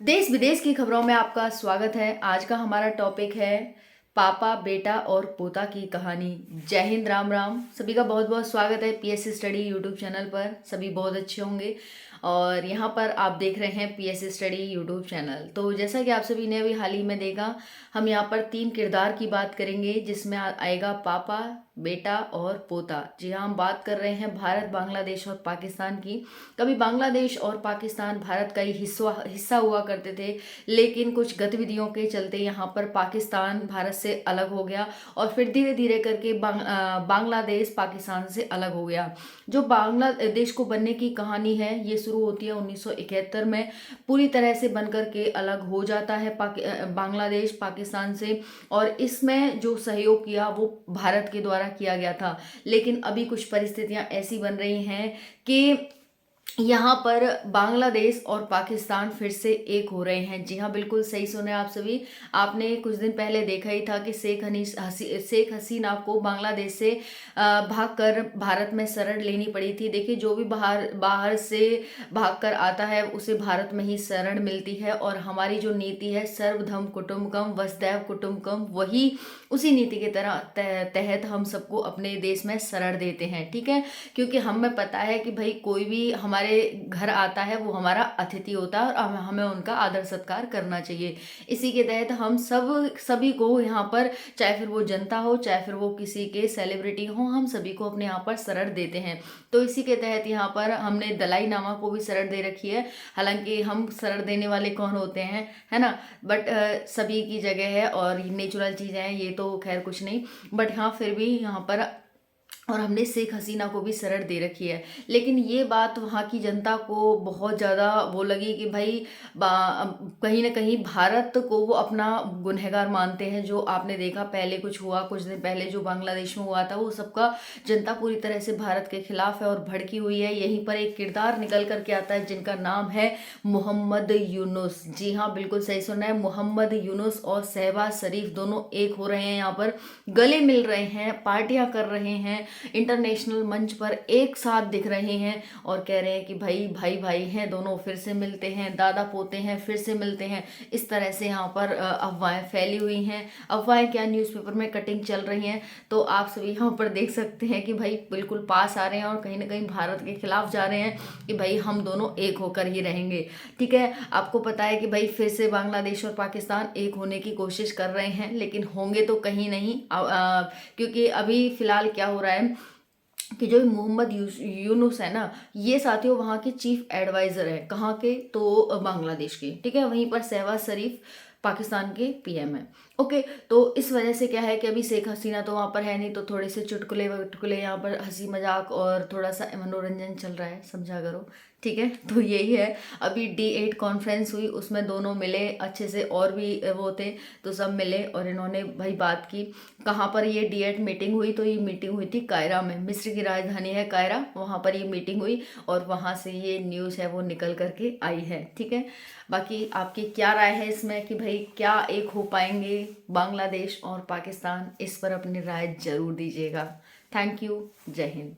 देश विदेश की खबरों में आपका स्वागत है। आज का हमारा टॉपिक है पापा बेटा और पोता की कहानी। जय हिंद, राम राम। सभी का बहुत बहुत स्वागत है पीएससी स्टडी यूट्यूब चैनल पर। सभी बहुत अच्छे होंगे और यहाँ पर आप देख रहे हैं पीएससी स्टडी यूट्यूब चैनल। तो जैसा कि आप सभी ने अभी हाल ही में देखा, हम यहाँ पर 3 किरदार की बात करेंगे जिसमें आएगा पापा, बेटा और पोता। जी हाँ, हम बात कर रहे हैं भारत, बांग्लादेश और पाकिस्तान की। कभी बांग्लादेश और पाकिस्तान भारत का ही हिस्सा हुआ करते थे, लेकिन कुछ गतिविधियों के चलते यहाँ पर पाकिस्तान भारत से अलग हो गया और फिर धीरे धीरे करके बांग्लादेश पाकिस्तान से अलग हो गया। जो बांग्लादेश को बनने की कहानी है ये शुरू होती है 1971 में। पूरी तरह से बनकर के अलग हो जाता है बांग्लादेश पाकिस्तान से, और इसमें जो सहयोग किया वो भारत के द्वारा किया गया था। लेकिन अभी कुछ परिस्थितियां ऐसी बन रही हैं कि यहाँ पर बांग्लादेश और पाकिस्तान फिर से एक हो रहे हैं। जी हाँ, बिल्कुल सही सुने आप सभी। आपने कुछ दिन पहले देखा ही था कि शेख हसीना को बांग्लादेश से भागकर भारत में शरण लेनी पड़ी थी। देखिए, जो भी बाहर से भागकर आता है उसे भारत में ही शरण मिलती है, और हमारी जो नीति है सर्वधर्म कुटुंबकम वसुधैव कुटुंबकम, वही उसी नीति के तहत हम सबको अपने देश में शरण देते हैं। ठीक है, क्योंकि हमें पता है कि भाई कोई भी हमारे घर आता है वो हमारा अतिथि होता है और हमें उनका आदर सत्कार करना चाहिए। इसी के तहत हम सभी को यहाँ पर, चाहे फिर वो जनता हो चाहे फिर वो किसी के सेलिब्रिटी हो, हम सभी को अपने यहाँ पर शरण देते हैं। तो इसी के तहत यहाँ पर हमने दलाई लामा को भी शरण दे रखी है। हालांकि हम शरण देने वाले कौन होते हैं, है ना, बट सभी की जगह है और नेचुरल चीज़ें हैं, ये तो खैर कुछ नहीं, बट हाँ फिर भी यहाँ पर, और हमने शेख हसीना को भी शरण दे रखी है। लेकिन ये बात वहाँ की जनता को बहुत ज़्यादा वो लगी कि भाई कहीं ना कहीं भारत को वो अपना गुनहगार मानते हैं। जो आपने देखा पहले कुछ हुआ, कुछ दिन पहले जो बांग्लादेश में हुआ था, वो सबका जनता पूरी तरह से भारत के खिलाफ है और भड़की हुई है। यहीं पर एक किरदार निकल करके आता है जिनका नाम है मोहम्मद यूनुस। जी हाँ, बिल्कुल सही सुना है। मोहम्मद यूनुस और शहबाज शरीफ दोनों एक हो रहे हैं, यहाँ पर गले मिल रहे हैं, पार्टियां कर रहे हैं, इंटरनेशनल मंच पर एक साथ दिख रहे हैं और कह रहे हैं कि भाई भाई भाई हैं दोनों, फिर से मिलते हैं, दादा पोते हैं फिर से मिलते हैं। इस तरह से यहाँ पर अफवाहें फैली हुई हैं। अफवाहें क्या, न्यूज़पेपर में कटिंग चल रही हैं। तो आप सभी यहाँ पर देख सकते हैं कि भाई बिल्कुल पास आ रहे हैं और कहीं ना कहीं भारत के खिलाफ जा रहे हैं कि भाई हम दोनों एक होकर ही रहेंगे। ठीक है, आपको पता है कि भाई फिर से बांग्लादेश और पाकिस्तान एक होने की कोशिश कर रहे हैं, लेकिन होंगे तो कहीं नहीं। क्योंकि अभी फिलहाल क्या हो रहा है कि जो मोहम्मद यूनुस है ना, ये साथियों वहाँ के चीफ एडवाइज़र है। कहाँ के? तो बांग्लादेश के। ठीक है, वहीं पर शहबाज शरीफ पाकिस्तान के पीएम है। ओके, तो इस वजह से क्या है कि अभी शेख हसीना तो वहाँ पर है नहीं, तो थोड़े से चुटकुले वुटकुले यहाँ पर हंसी मजाक और थोड़ा सा मनोरंजन चल रहा है, समझा करो। ठीक है, तो यही है। अभी D8 कॉन्फ्रेंस हुई, उसमें दोनों मिले अच्छे से, और भी वो थे तो सब मिले और इन्होंने भाई बात की। कहाँ पर ये D8 मीटिंग हुई? तो ये मीटिंग हुई थी कायरा में, मिस्र की राजधानी है कायरा, वहाँ पर ये मीटिंग हुई और वहाँ से ये न्यूज़ है वो निकल करके आई है। ठीक है, बाकी आपकी क्या राय है इसमें कि भाई क्या एक हो पाएंगे बांग्लादेश और पाकिस्तान? इस पर अपनी राय जरूर दीजिएगा। Thank you. जय हिंद।